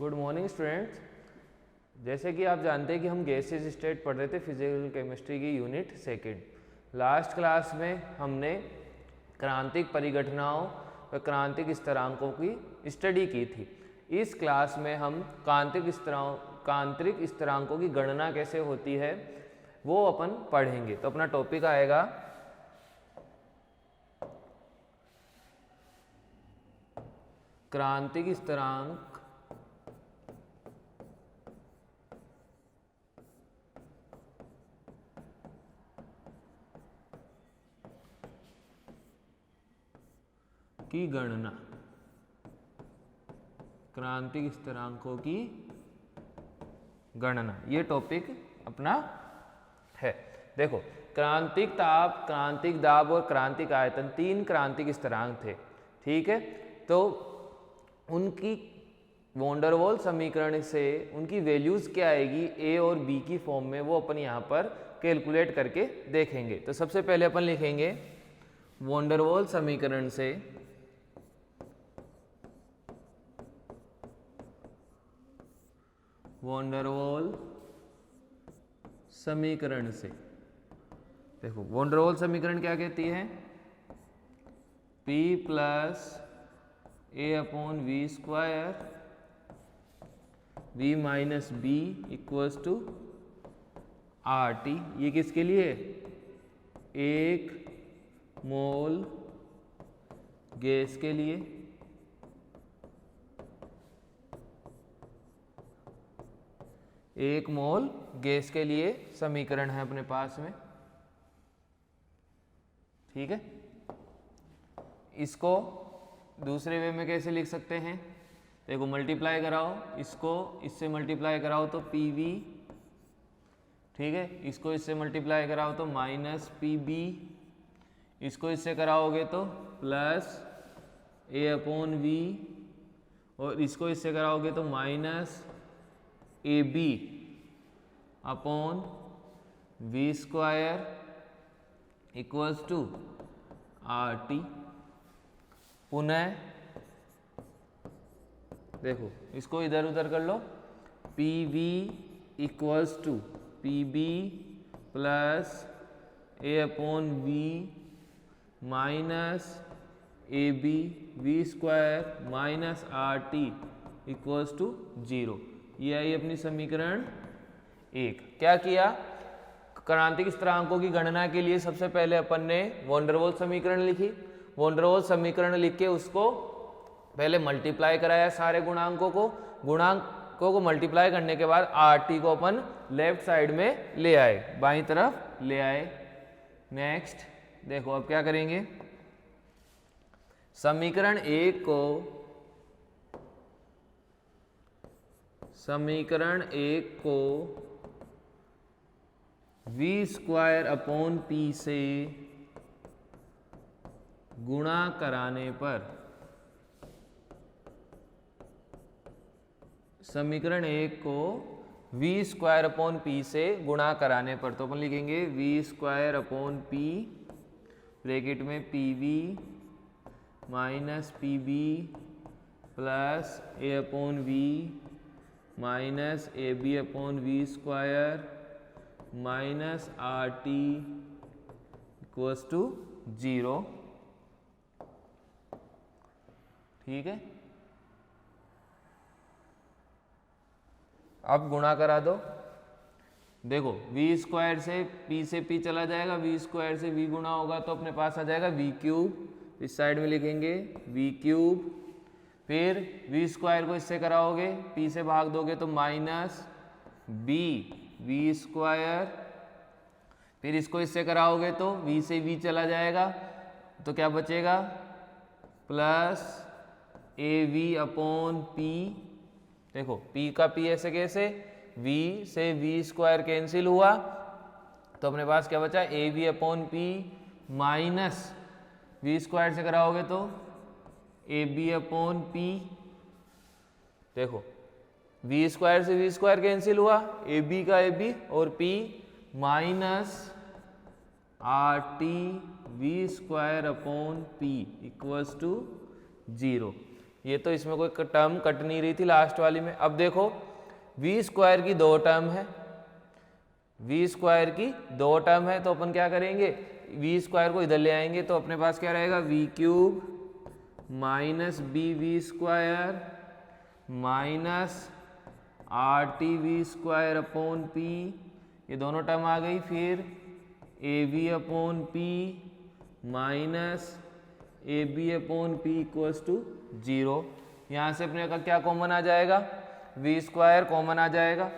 Good morning students. जैसे कि आप जानते हैं कि हम गैसेस स्टेट पढ़ रहे थे फिजिकल केमिस्ट्री की यूनिट सेकंड। लास्ट क्लास में हमने क्रांतिक परिघटनाओं व क्रांतिक स्थिरांकों की स्टडी की थी। इस क्लास में हम कांतिक स्थिरांकों की गणना कैसे होती है वो अपन पढ़ेंगे। तो अपना टॉपिक आएगा क्रांतिक स्थिरांक की गणना, क्रांतिक स्थिरांकों की गणना, ये टॉपिक अपना है। देखो, क्रांतिक ताप, क्रांतिक दाब और क्रांतिक आयतन तीन क्रांतिक स्थिरांक थे, ठीक है। तो उनकी वॉन डेर वाल समीकरण से उनकी वैल्यूज क्या आएगी ए और बी की फॉर्म में, वो अपन यहाँ पर कैलकुलेट करके देखेंगे। तो सबसे पहले अपन लिखेंगे वॉन डेर वाल समीकरण से वॉन डेर वाल समीकरण से, देखो वॉन डेर वाल समीकरण क्या कहती है, P plus A upon V square V minus B equals to R T. ये किसके लिए, एक मोल गैस के लिए, एक मोल गैस के लिए समीकरण है अपने पास में, ठीक है। इसको दूसरे वे में कैसे लिख सकते हैं, देखो मल्टीप्लाई कराओ, इसको इससे मल्टीप्लाई कराओ तो PV, ठीक है। इसको इससे मल्टीप्लाई कराओ तो माइनस PB, इसको इससे कराओगे तो प्लस A अपॉन V, और इसको इससे कराओगे तो minus AB upon V square equals to RT। पुनः देखो इसको इधर उधर कर लो, PV equals to PB plus A upon V minus AB V square minus RT equals to 0। ये आई अपनी समीकरण एक। क्या किया, क्रांतिक स्थिरांकों की गणना के लिए सबसे पहले अपन ने वॉन डेर वाल समीकरण लिखी। वॉन डेर वाल समीकरण लिख के उसको पहले मल्टीप्लाई कराया सारे गुणांकों को मल्टीप्लाई करने के बाद RT को अपन लेफ्ट साइड में ले आए, बाईं तरफ ले आए। नेक्स्ट देखो अब क्या करेंगे, समीकरण एक को V स्क्वायर अपॉन P से गुणा कराने पर, समीकरण एक को V स्क्वायर अपॉन P से गुणा कराने पर, तो अपन लिखेंगे V square upon P bracket में PV minus PB plus A upon V minus AB upon V square minus RT equals to 0, ठीक है। अब गुणा करा दो, देखो V स्क्वायर से P चला जाएगा, V स्क्वायर से V गुणा होगा तो अपने पास आ जाएगा V क्यूब, इस साइड में लिखेंगे V क्यूब, फिर V स्क्वायर को इससे कराओगे, P से भाग दोगे तो माइनस B V स्क्वायर, फिर इसको इससे कराओगे तो V से V चला जाएगा तो क्या बचेगा, प्लस AV अपॉन P। देखो P का P ऐसे कैसे, V से V स्क्वायर कैंसिल हुआ तो अपने पास क्या बचा, AV upon P minus V square से कराओगे तो AB अपॉन P। देखो V स्क्वायर से V स्क्वायर कैंसिल हुआ, AB का AB और P minus RT V square upon P equals to 0। ये तो इसमें कोई टर्म कट नहीं रही थी लास्ट वाली में। अब देखो वी स्क्वायर की 2 टर्म है, वी स्क्वायर की 2 टर्म है, तो अपन क्या करेंगे, वी स्क्वायर को इधर ले आएंगे तो अपने पास क्या रहेगा, V cube minus B V square minus R T V square upon P, ये दोनों टर्म आ गई। फिर A B upon P minus A B upon P equals to 0। यहाँ से अपने का क्या कॉमन आ जाएगा, वी स्क्वायर कॉमन आ जाएगा,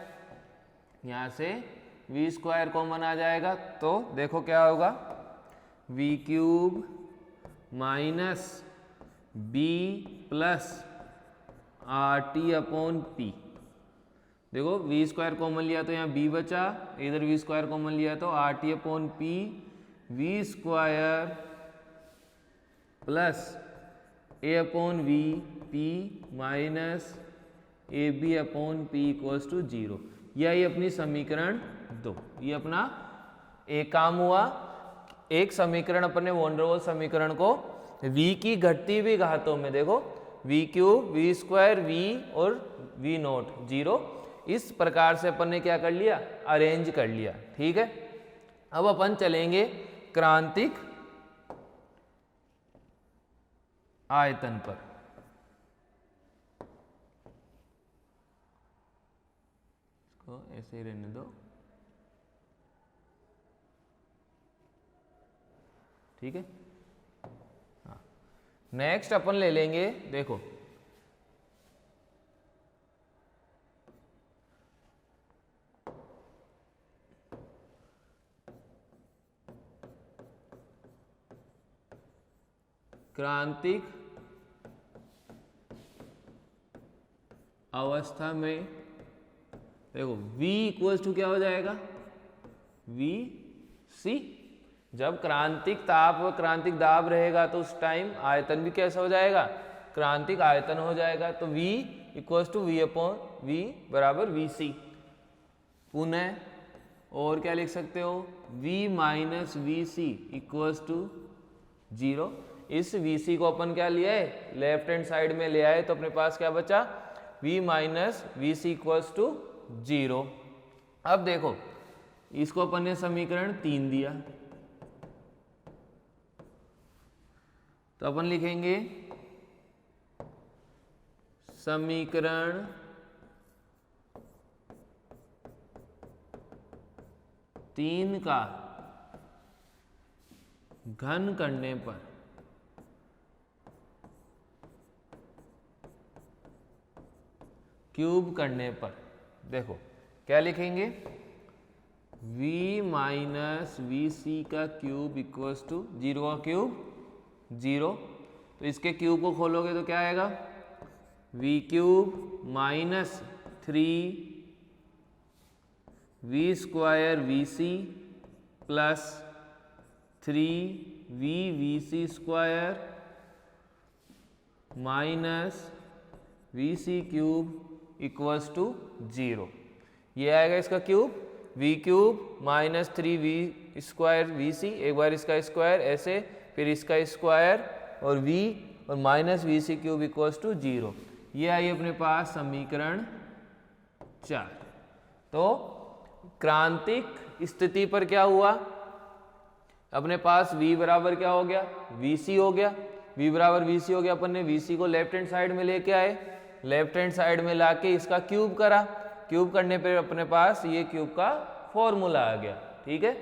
यहाँ से वी स्क्वायर कॉमन आ जाएगा। तो देखो क्या होगा, V cube minus B plus R T upon P. देखो वी स्क्वायर कॉमन लिया तो यहाँ बी बचा, इधर वी स्क्वायर कॉमन लिया तो R T upon P, V square plus A upon V P minus A B upon P equals to 0। यही अपनी समीकरण 2। ये अपना एक काम हुआ, एक समीकरण अपने वॉन डेर वाल्स समीकरण को v की घटती हुई घातों में, देखो V cube V square V और वी नॉट 0, इस प्रकार से अपन ने क्या कर लिया, अरेंज कर लिया। ठीक है, अब अपन चलेंगे क्रांतिक आयतन पर। इसको ऐसे ही रहने दो, ठीक है। हाँ, नेक्स्ट अपन ले लेंगे, देखो क्रांतिक अवस्था में, देखो V इक्वल्स टू क्या हो जाएगा, वी सी। जब क्रांतिक ताप व क्रांतिक दाब रहेगा तो उस टाइम आयतन भी कैसा हो जाएगा, क्रांतिक आयतन हो जाएगा। तो V equals to V upon V बराबर वी सी। पुनः और क्या लिख सकते हो, V minus V C equals to 0। इस वी सी को अपन क्या लिया है, लेफ्ट हैंड साइड में ले आए, तो अपने पास क्या बचा, V minus V C equals to 0। अब देखो इसको अपन ने समीकरण 3 दिया, तो अपन लिखेंगे समीकरण 3 का घन करने पर क्यूब करने पर, देखो क्या लिखेंगे, v माइनस वी सी का क्यूब इक्वल्स टू 0 का क्यूब 0। तो इसके क्यूब को खोलोगे तो क्या आएगा, v cube minus 3 V square V C plus 3 V C square minus V C cube equals to 0। ये आएगा इसका cube, V cube minus 3 V square V C, एक बार इसका स्क्वायर ऐसे, फिर इसका स्क्वायर और v और minus V C cube equals to 0। ये आई अपने पास समीकरण 4। तो क्रांतिक स्थिति पर क्या हुआ, अपने पास v बराबर क्या हो गया, vc हो गया। v बराबर vc हो गया, अपन ने vc को लेफ्ट हैंड साइड में लेके आए, लेफ्ट हैंड साइड में लाके इसका क्यूब करा, क्यूब करने पे अपने पास ये क्यूब का फॉर्मूला आ गया। ठीक है,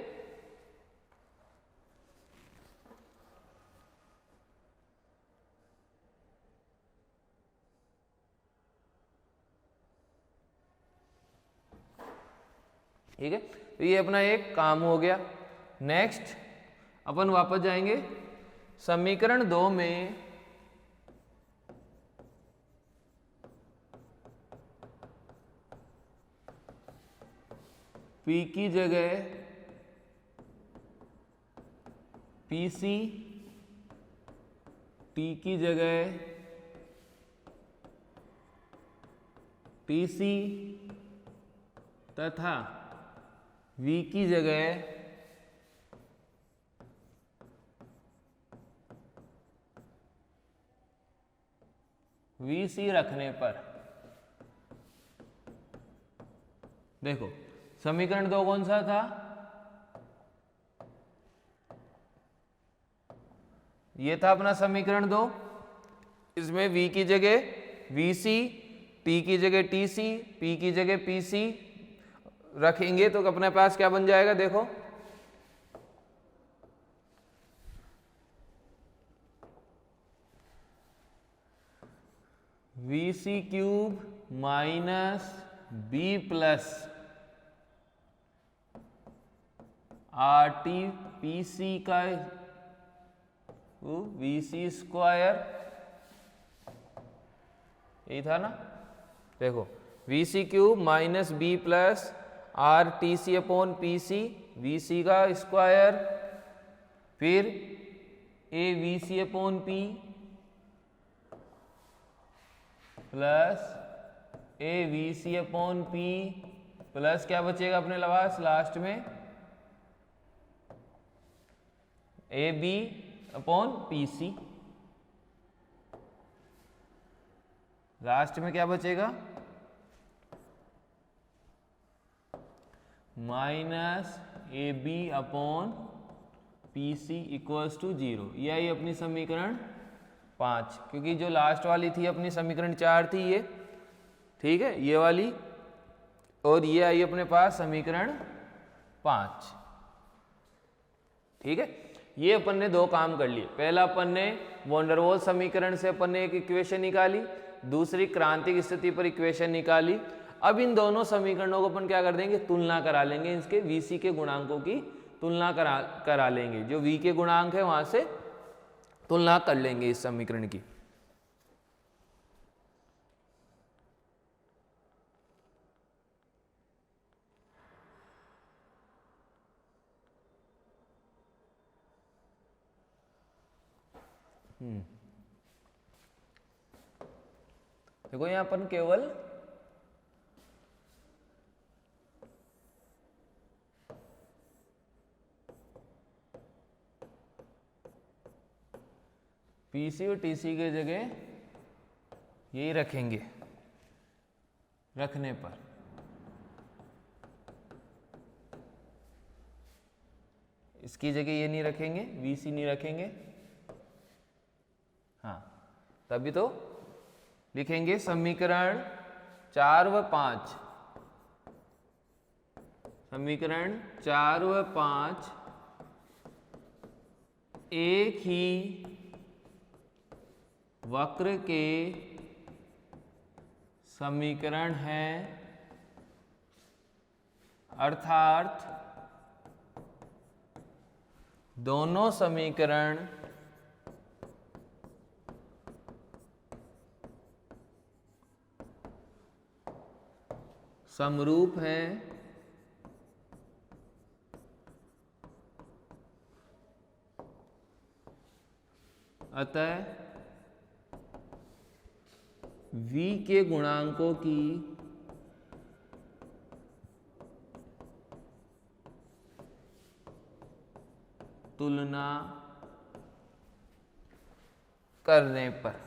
ठीक है, तो ये अपना एक काम हो गया। नेक्स्ट अपन वापस जाएंगे समीकरण 2 में P की जगह PC, T की जगह TC तथा V की जगह वी सी रखने पर देखो समीकरण 2 कौन सा था, ये था अपना समीकरण 2। इसमें v की जगह vc, t की जगह tc, p की जगह pc रखेंगे तो अपने पास क्या बन जाएगा, देखो vc cube minus b plus RT PC का VC स्क्वायर, यही था ना। देखो VC cube minus B plus RTC upon PC, VC का स्क्वायर, फिर AVC upon P plus AVC upon P plus क्या बचेगा अपने पास लास्ट में AB अपॉन PC। लास्ट में क्या बचेगा, minus AB upon PC equals to 0। यह आई अपनी समीकरण 5, क्योंकि जो लास्ट वाली थी अपनी समीकरण 4 थी ये, ठीक है, ये वाली, और ये आई अपने पास समीकरण 5, ठीक है। ये अपन ने दो काम कर लिए। पहला अपन ने वॉन डेर वाल्स समीकरण से अपन ने एक इक्वेशन निकाली, दूसरी क्रांतिक स्थिति पर इक्वेशन निकाली। अब इन दोनों समीकरणों को अपन क्या कर देंगे, तुलना करा लेंगे, इसके VC के गुणांकों की तुलना करा लेंगे, जो V के गुणांक है वहां से तुलना कर लेंगे इस समीकरण की। देखो यहां अपन केवल PC और TC के जगह यही रखेंगे, रखने पर इसकी जगह ये नहीं रखेंगे, VC नहीं रखेंगे, हाँ तभी तो लिखेंगे समीकरण 4 व 5, समीकरण 4 व 5 एक ही वक्र के समीकरण हैं, अर्थात दोनों समीकरण समरूप हैं, अतः V के गुणांकों की तुलना करने पर,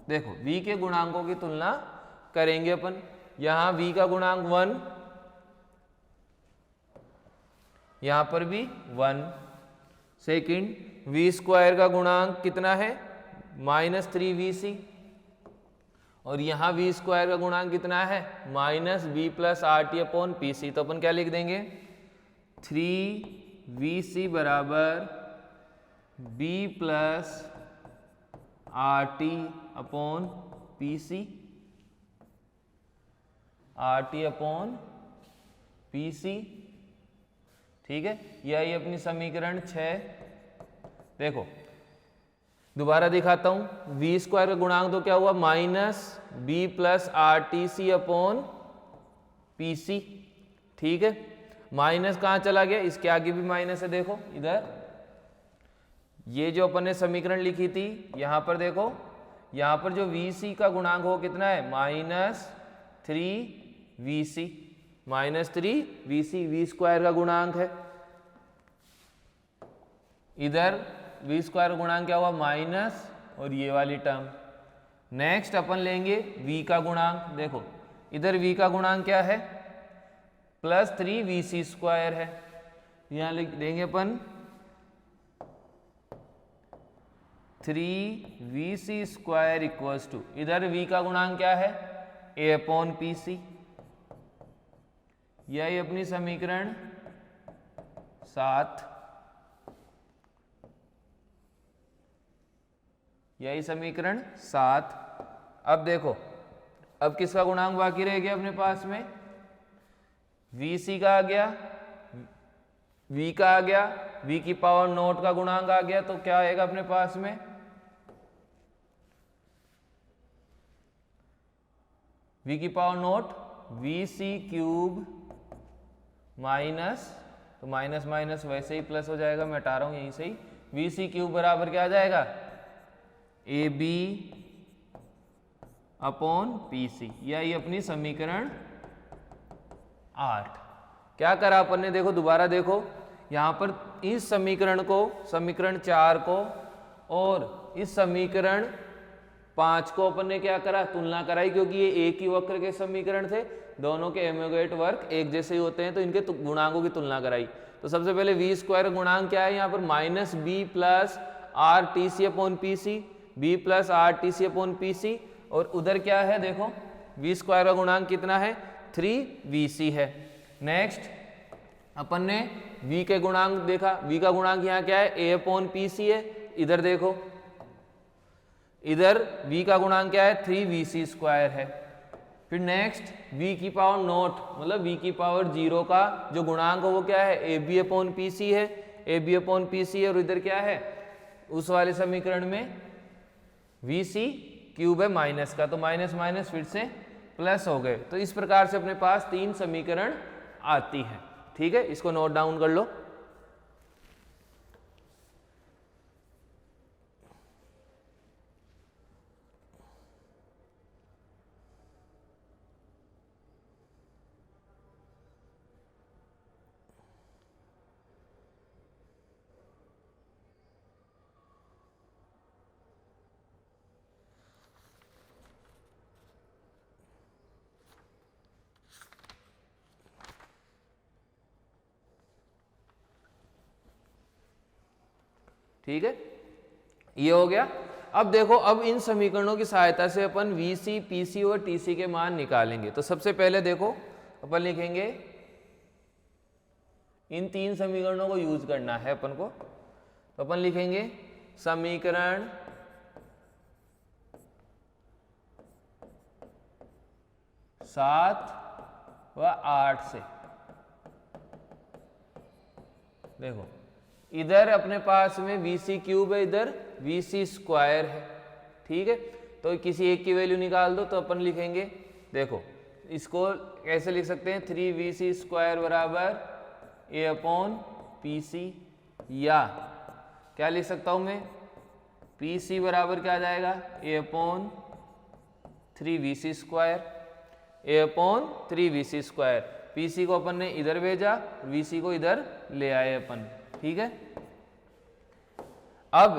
देखो V के गुणांकों की तुलना करेंगे अपन। यहां V का गुणांक 1, यहां पर भी 1। सेकंड, V स्क्वायर का गुणांक कितना है, माइनस 3VC, और यहां V स्क्वायर का गुणांक कितना है, minus B plus RT upon PC। तो अपन क्या लिख देंगे, 3VC बराबर B plus RT upon PC, RT upon PC, ठीक है। यही अपनी समीकरण 6। देखो दोबारा दिखाता हूं, V स्क्वायर का गुणांक तो क्या हुआ, minus B plus RTC upon PC, ठीक है। माइनस कहां चला गया, इसके आगे भी माइनस है, देखो इधर ये जो अपन ने समीकरण लिखी थी, यहां पर देखो, यहां पर जो VC का गुणांक हो कितना है, minus 3VC, minus 3VC V square का गुणांक है। इधर v स्क्वायर गुणांक क्या हुआ माइनस और ये वाली टर्म। नेक्स्ट अपन लेंगे v का गुणांक, देखो इधर v का गुणांक क्या है +3vc स्क्वायर है, यहाँ लिख देंगे अपन 3vc स्क्वायर इक्वल्स टू, इधर v का गुणांक क्या है a/pc, यही अपनी समीकरण 7, यही समीकरण 7। अब देखो अब किसका गुणांक बाकी रह गया अपने पास में, vc का आ गया, v का आ गया, v की पावर नोट का गुणांक आ गया, तो क्या आएगा अपने पास में v की power note vc cube minus, तो माइनस माइनस वैसे ही प्लस हो जाएगा, मैं हटा रहा हूं यहीं से ही, vc क्यूब बराबर क्या आ जाएगा ab अपॉन pc, यही अपनी समीकरण 8। क्या करा अपन ने, देखो दोबारा देखो यहां पर इस समीकरण को, समीकरण 4 को और इस समीकरण 5 को अपन ने क्या करा, तुलना कराई, क्योंकि ये एक ही वक्र के समीकरण थे, दोनों के एमोगेट वर्ग एक जैसे ही होते हैं, तो इनके गुणांकों की तुलना कराई। तो सबसे पहले v स्क्वायर गुणांक क्या है यहाँ पर minus B plus R T C upon P C, B plus R T C upon P C, और उधर क्या है देखो v स्क्वायर का गुणांक कितना है 3vc है। नेक्स्ट अपन ने v के गुणांक देखा, v का गुणांक यहाँ क्या है a अपॉन पी सी है, इधर देखो इधर v का गुणांक क्या है 3vc स्क्वायर है। फिर नेक्स्ट v की पावर नोट मतलब v की पावर 0 का जो गुणांक हो वो क्या है ab अपॉन पी सी है, ab अपॉन पी सी है, और इधर क्या है उस वाले समीकरण में vc क्यूब है माइनस का, तो माइनस माइनस फिर से प्लस हो गए। तो इस प्रकार से अपने पास 3 समीकरण आती है। ठीक है, इसको नोट डाउन कर लो। ठीक है, ये हो गया। अब देखो अब इन समीकरणों की सहायता से अपन VC, PC और TC के मान निकालेंगे। तो सबसे पहले देखो अपन लिखेंगे, इन 3 समीकरणों को यूज करना है अपन को, तो अपन लिखेंगे समीकरण सात व 8 से। देखो इधर अपने पास में VC क्यूब है, इधर VC स्क्वायर है। ठीक है, तो किसी एक की वैल्यू निकाल दो, तो अपन लिखेंगे, देखो इसको कैसे लिख सकते हैं 3VC स्क्वायर बराबर A अपॉन PC, या क्या लिख सकता हूं मैं PC बराबर क्या आ जाएगा A upon 3VC square, A upon 3VC square. PC को अपन ने इधर भेजा, VC को इधर ले आए अपन। ठीक है, अब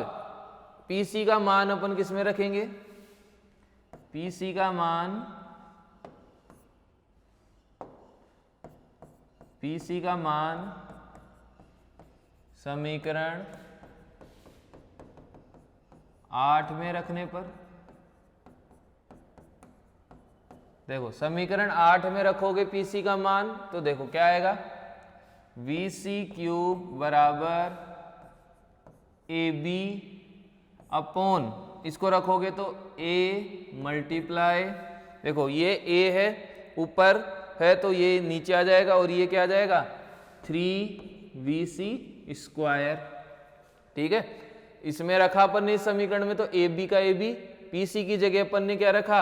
PC का मान अपन किस में रखेंगे, PC का मान, PC का मान समीकरण 8 में रखने पर, देखो समीकरण 8 में रखोगे PC का मान, तो देखो क्या आएगा VC क्यूब बराबर AB अपॉन, इसको रखोगे तो A मल्टीप्लाई, देखो ये A है ऊपर है तो ये नीचे आ जाएगा, और ये क्या आ जाएगा 3VC स्क्वायर। ठीक है, इसमें रखा अपन ने इस समीकरण में तो AB का AB, PC की जगह अपन ने क्या रखा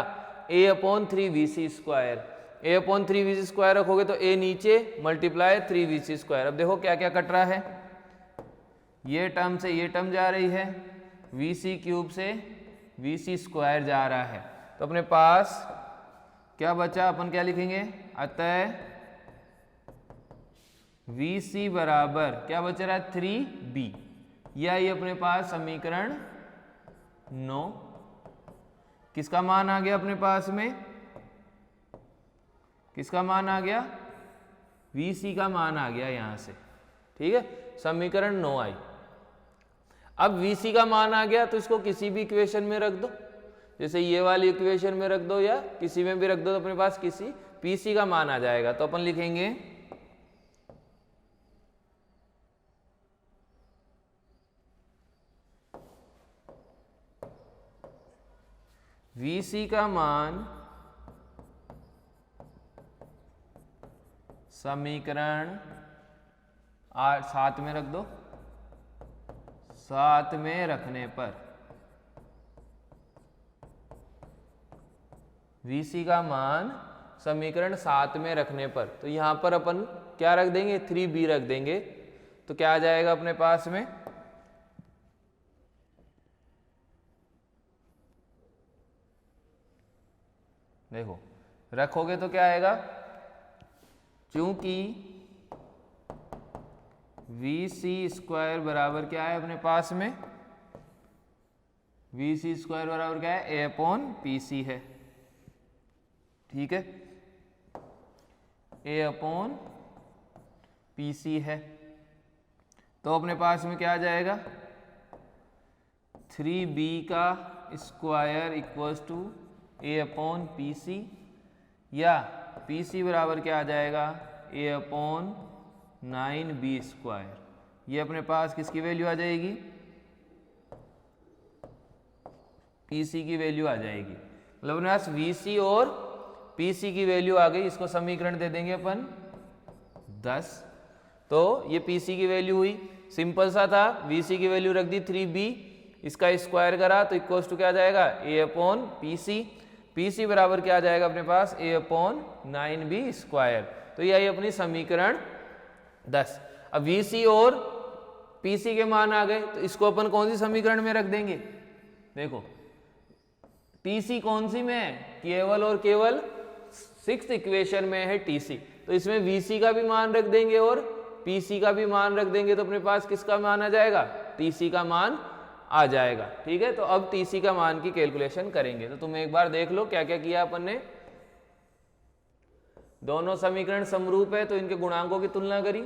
A upon 3VC square, A upon 3VC square रखोगे तो A नीचे मल्टीप्लाई 3VC स्क्वायर। अब देखो क्या क्या कट रहा है, ये टर्म से ये टर्म जा रही है, VC क्यूब से VC स्क्वायर जा रहा है, तो अपने पास क्या बचा, अपन क्या लिखेंगे, अतः VC बराबर क्या बच रहा है 3B, ये आई अपने पास समीकरण 9। किसका मान आ गया अपने पास में? किसका मान आ गया? VC का मान आ गया यहां से। ठीक है, समीकरण 9 आई। अब VC का मान आ गया तो इसको किसी भी इक्वेशन में रख दो, जैसे ये वाली इक्वेशन में रख दो या किसी में भी रख दो, तो अपने पास किसी PC का मान आ जाएगा। तो अपन लिखेंगे VC का मान समीकरण 7 में रख दो। 7 में रखने पर VC का मान समीकरण 7 में रखने पर, तो यहां पर अपन क्या रख देंगे? 3B रख देंगे। तो क्या आ जाएगा अपने पास में? देखो रखोगे तो क्या आएगा? चूंकि VC स्क्वायर बराबर क्या है अपने पास में? VC स्क्वायर बराबर क्या है? A अपॉन PC है। ठीक है, A अपॉन PC है। तो अपने पास में क्या आ जाएगा? 3B का square equals to A upon PC, या PC बराबर क्या आ जाएगा? A upon 9B square. ये अपने पास किसकी वैल्यू आ जाएगी? PC की वैल्यू आ जाएगी। मतलब अपने पास VC और PC की वैल्यू आ गई। इसको समीकरण दे देंगे अपन 10। तो ये PC की वैल्यू हुई, सिंपल सा था। VC की वैल्यू रख दी 3B, इसका स्क्वायर करा तो इक्वल्स टू क्या आ जाएगा? A upon PC। PC बराबर क्या आ जाएगा अपने पास? A upon 9B square. तो ये आई अपनी समीकरण 10। अब VC और PC के मान आ गए, तो इसको अपन कौन सी समीकरण में रख देंगे? देखो TC कौन सी में है? केवल और केवल 6th इक्वेशन में है TC। तो इसमें VC का भी मान रख देंगे और PC का भी मान रख देंगे, तो अपने पास किसका मान आ जाएगा? TC का मान आ जाएगा। ठीक है, तो अब TC का मान की कैलकुलेशन करेंगे। तो तुम एक बार देख लो क्या क्या किया अपन ने। दोनों समीकरण समरूप है तो इनके गुणांकों की तुलना करी।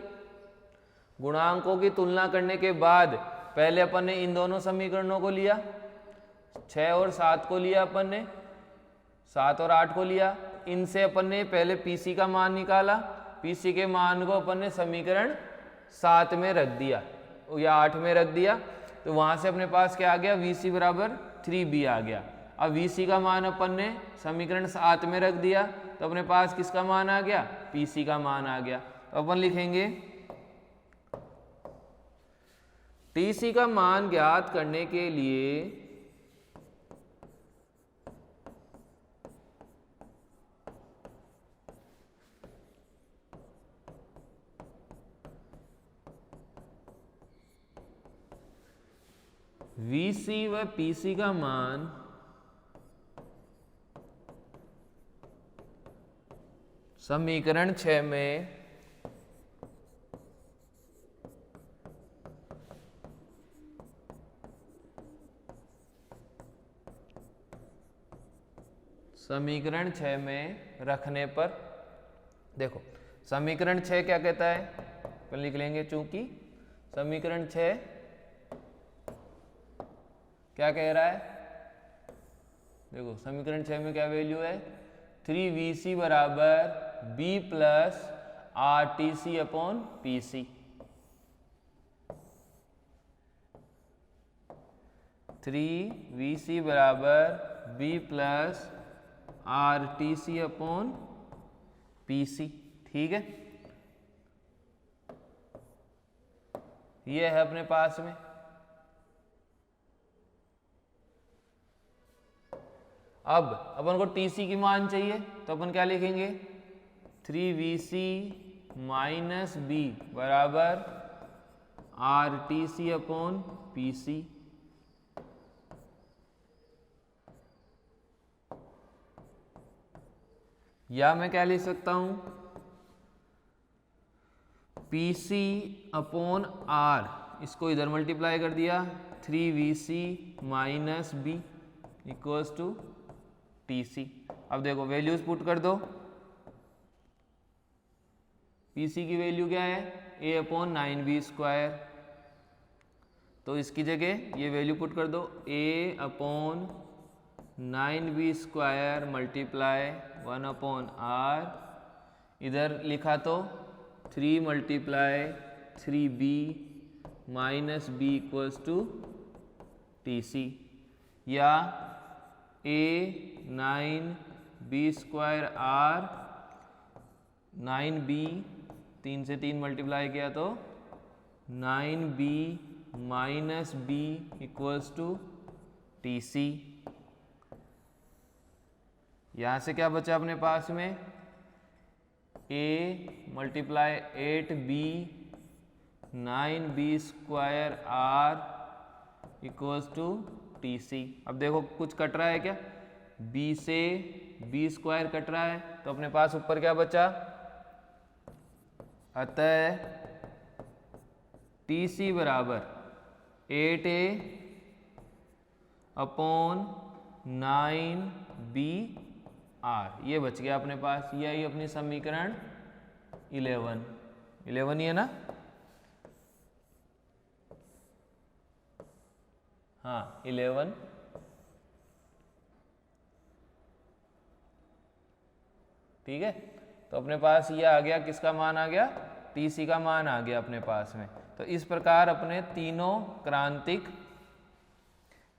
गुणांकों की तुलना करने के बाद पहले अपन ने इन दोनों समीकरणों को लिया, 6 और 7 को लिया अपन ने, 7 और 8 को लिया। इनसे अपन ने पहले PC का मान निकाला। PC के मान को अपन ने समीकरण 7 में रख दिया या 8 में रख दिया। तो वहां से अपने पास क्या आ गया? VC बराबर 3B आ गया। अब VC का मान अपन ने समीकरण 7 में रख दिया, तो अपने पास किसका मान आ गया? PC का मान आ गया। तो अपन लिखेंगे TC का मान ज्ञात करने के लिए VC व PC का मान समीकरण 6 में रखने पर, देखो समीकरण 6 क्या कहता है? अपन लिख लेंगे, चूंकि समीकरण 6 क्या कह रहा है? देखो समीकरण 6 में क्या वैल्यू है? 3VC बराबर B plus RTC upon PC। 3VC बराबर B plus RTC upon PC। ठीक है, ये है अपने पास में। अब अपन को TC की मान चाहिए, तो अपन क्या लिखेंगे? 3VC माइनस B बराबर RTC अपॉन PC। या मैं क्या लिख सकता हूं? PC अपॉन R इसको इधर मल्टीप्लाई कर दिया 3VC minus B equals to TC। अब देखो वैल्यूज पुट कर दो। PC की वैल्यू क्या है A/9B²। तो इसकी जगह ये वैल्यू पुट कर दो A/9B² मल्टीप्लाई 1/R। इधर लिखा तो 3 multiply 3B minus B equals to TC, या A9B²R 9B 3 से 3 मल्टीप्लाई किया तो 9B minus B equals to TC। यहाँ से क्या बचा अपने पास में A multiply 8B 9B²R equals to TC। अब देखो कुछ कट रहा है क्या, B से B² कट रहा है, तो अपने पास ऊपर क्या बचा, अतः TC बराबर 8A/9BR, ये बच गया अपने पास। ये आई अपनी समीकरण 11 ही है ना। हाँ 11। ठीक है, तो अपने पास ये आ गया, किसका मान आ गया, TC का मान आ गया अपने पास में। तो इस प्रकार अपने तीनों क्रांतिक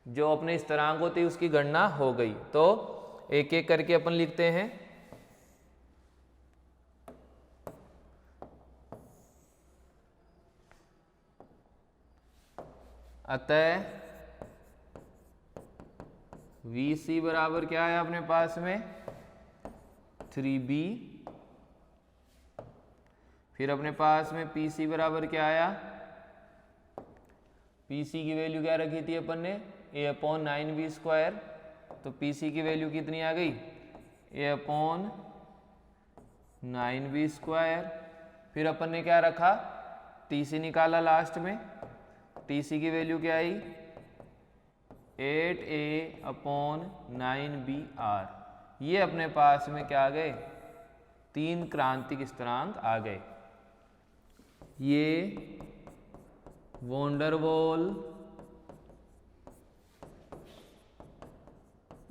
जो अपने स्थिरांक होती है उसकी गणना हो गई। तो एक एक करके अपन लिखते हैं। अतः VC बराबर क्या है अपने पास में 3B। फिर अपने पास में PC बराबर क्या आया, PC की वैल्यू क्या रखी थी अपन ने A/9B²। तो PC की वैल्यू कितनी आ गई A/9B²। फिर अपन ने क्या रखा, TC निकाला लास्ट में। TC की वैल्यू क्या आई 8A/9BR। ये अपने पास में क्या आ गए, 3 क्रांतिक स्थिरांक आ गए। ये वॉन डेर वाल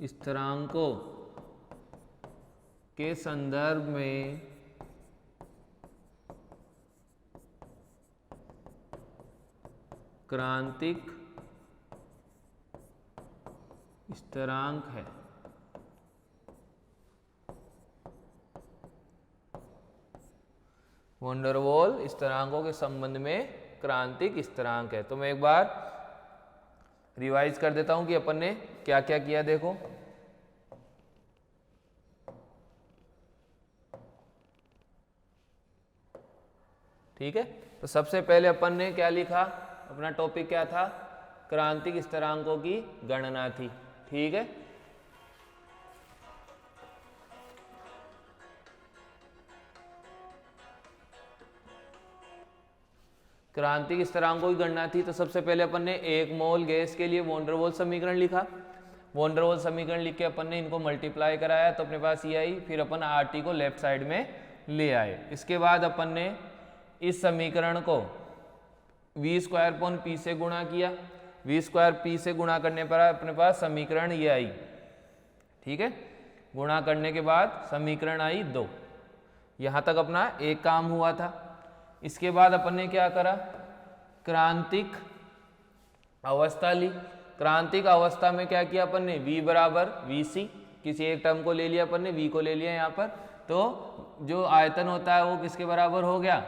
स्थिरांकों के संदर्भ में क्रांतिक स्थिरांक है। वॉन डेर वाल स्थिरांकों के संबंध में क्रांतिक स्थिरांक है। तो मैं एक बार रिवाइज कर देता हूं कि अपन ने क्या क्या किया। देखो ठीक है, तो सबसे पहले अपन ने क्या लिखा, अपना टॉपिक क्या था, क्रांतिक स्थिरांकों की गणना थी। ठीक है, क्रांतिक स्थिरांकों की गणना थी। तो सबसे पहले अपन ने 1 मोल गैस के लिए वॉन डेर वाल समीकरण लिखा। वॉन डेर वाल समीकरण लिख के अपन ने इनको मल्टीप्लाई कराया, तो अपने पास ये आई। फिर अपन RT को लेफ्ट साइड में ले आए। इसके बाद अपन ने इस समीकरण को V²P से गुणा किया। V²P से गुणा करने पर अपने पास समीकरण ये आई। ठीक है, गुणा करने के बाद समीकरण आई 2। यहां तक अपना एक काम हुआ था। इसके बाद अपन ने क्या करा, क्रांतिक अवस्था ली। क्रांतिक अवस्था में क्या किया अपन ने, V बराबर VC, किसी एक टर्म को ले लिया अपन ने, V को ले लिया यहाँ पर। तो जो आयतन होता है वो किसके बराबर हो गया,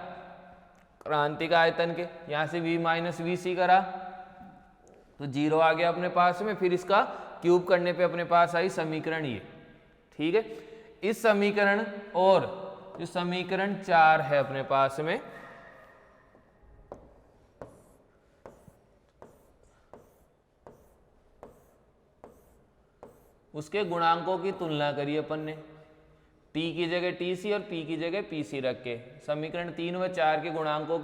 क्रांतिक आयतन के। यहाँ से V माइनस VC करा तो 0 आ गया अपने पास में। फिर इसका क्यूब करने पे अपने पास आई समीकरण ये। ठीक है, इस समीकरण और जो समीकरण 4 है अपने पास में, उसके गुणांकों की तुलना करी अपन ने। T की जगह TC और P की जगह PC रख के समीकरण 3 व 4 के गुणांकों